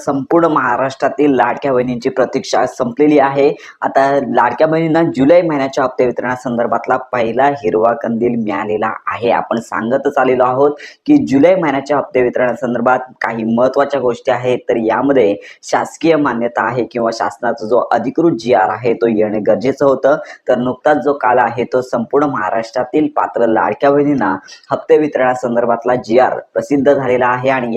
संपूर्ण महाराष्ट्रातील लाडक्या बहिणींची प्रतीक्षा संपलेली आहे। आता लाडक्या बहिणींना जुलै महिन्याच्या हप्ते वितरणासंदर्भातला पहिला हिरवा कंदील मिळालेला आहे। आपण सांगतच आलेलो आहोत की जुलै महिन्याच्या हप्ते वितरणासंदर्भात काही महत्त्वाच्या गोष्टी आहेत, तर यामध्ये शासकीय मान्यता आहे किंवा शासनाचा जो अधिकृत जी.आर. आहे तो येणे गरजेचं होतं। तर नुकताच जो काल आहे तो संपूर्ण महाराष्ट्रातील पात्र लाडक्या बहिणींना हप्ते वितरणासंदर्भातला जी.आर. प्रसिद्ध झालेला आहे आणि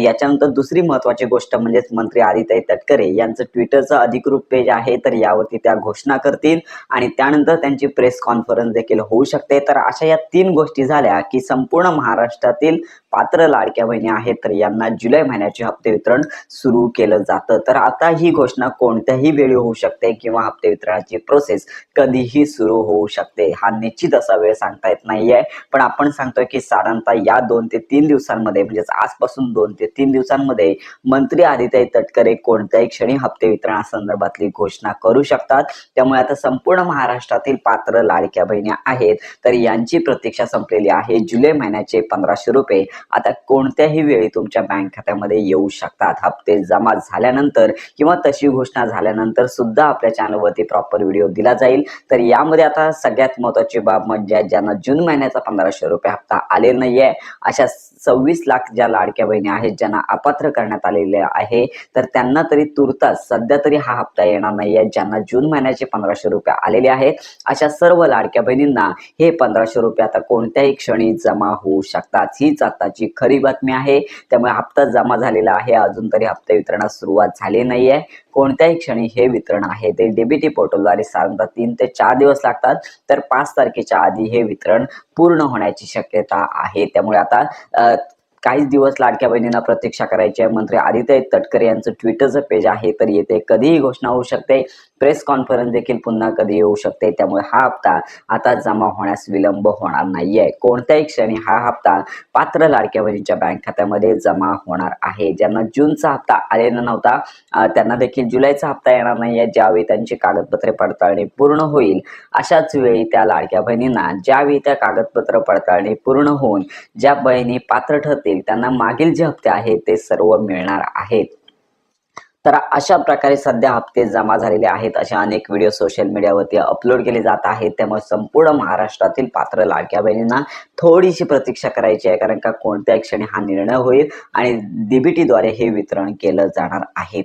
याच्यानंतर दुसरी महत्त्वाची गोष्ट म्हणजे मंत्री आदित्य तटकरे यांचं ट्विटरचं अधिकृत पेज आहे, तर यावरती त्या घोषणा करतील आणि त्यानंतर त्यांची प्रेस कॉन्फरन्स देखील होऊ शकते। तर अशा या 3 गोष्टी झाल्या की संपूर्ण महाराष्ट्रातील पात्र लाडक्या बहिणी आहेत तर यांना जुलै महिन्याचे हप्ते वितरण सुरू केलं जातं। तर आता ही घोषणा कोणत्याही वेळी होऊ शकते किंवा हप्ते वितरणाची प्रोसेस कधीही सुरू होऊ शकते। हा निश्चित असा वेळ सांगता येत नाहीये, पण आपण सांगतोय की साधारणतः या 2 ते 3 दिवसांमध्ये म्हणजेच आजपासून 2 ते 3 दिवसांमध्ये मंत्री आदित्य तटकरे कोणत्याही क्षणी हप्ते वितरणासंदर्भातली घोषणा करू शकतात। त्यामुळे आता संपूर्ण महाराष्ट्रातील पात्र लाडक्या बहिणी आहेत तर यांची प्रतीक्षा संपलेली आहे। जुलै महिन्याचे 1500 रुपये आता कोणत्याही वेळी तुमच्या बँक खात्यामध्ये येऊ शकतात। हप्ते जमा झाल्यानंतर किंवा तशी घोषणा झाल्यानंतर सुद्धा आपल्या चॅनलवरती प्रॉपर व्हिडिओ दिला जाईल। तर यामध्ये आता सगळ्यात महत्त्वाची बाब म्हणजे ज्यांना जून महिन्याचा 1500 रुपये हप्ता आलेला नाहीये अशा 26 लाख ज्या लाडक्या बहिणी आहेत ज्यांना अपात्र करण्यात आलेले आहे, तर त्यांना तरी तुर्तास सध्या तरी हा हप्ता येणार नाहीये। ज्यांना जून महिन्याचे 1500 रुपये आलेले आहेत अशा सर्व लाडक्या बहिणींना हे 1500 रुपये आता कोणत्याही क्षणी जमा होऊ शकतात। हीच आताची खरी बातमी आहे। त्यामुळे हप्ता जमा झालेला आहे, अजून तरी हप्ते वितरणास सुरुवात झाली नाहीये। कोणत्याही क्षणी हे वितरण आहे ते डीबीटी पोर्टलद्वारे साधारणतः 3 ते 4 दिवस लागतात, तर 5 तारखेच्या आधी हे वितरण पूर्ण होण्याची शक्यता आहे। त्यामुळे आता काहीच दिवस लाडक्या बहिणींना प्रतीक्षा करायची आहे। मंत्री आदित्य तटकरे यांचं ट्विटरचं पेज आहे, तर येथे कधीही घोषणा होऊ शकते, प्रेस कॉन्फरन्स देखील पुन्हा कधी येऊ शकते। त्यामुळे हा हप्ता आता जमा होण्यास विलंब होणार नाहीये। कोणत्याही क्षणी हा हप्ता पात्र लाडक्या बहिणींच्या बँक खात्यामध्ये जमा होणार आहे। ज्यांना जूनचा हप्ता आलेला नव्हता त्यांना देखील जुलैचा हप्ता येणार नाहीये। ज्यावेळी त्यांची कागदपत्रे पडताळणी पूर्ण होईल अशाच वेळी त्या लाडक्या बहिणींना ज्यावेळी त्या कागदपत्र पडताळणी पूर्ण होऊन ज्या बहिणी पात्र ठरतील त्यांना मागील जे हप्ते आहेत ते सर्व मिळणार आहेत। तर अशा प्रकारे सध्या हप्ते जमा झालेले आहेत। अशा अनेक व्हिडिओ सोशल मीडियावरती अपलोड केले जात आहेत। त्यामुळे संपूर्ण महाराष्ट्रातील पात्र लाडक्या बहिणींना थोडीशी प्रतीक्षा करायची आहे, कारण का कोणत्याही क्षणी हा निर्णय होईल आणि डीबीटीद्वारे हे वितरण केलं जाणार आहे।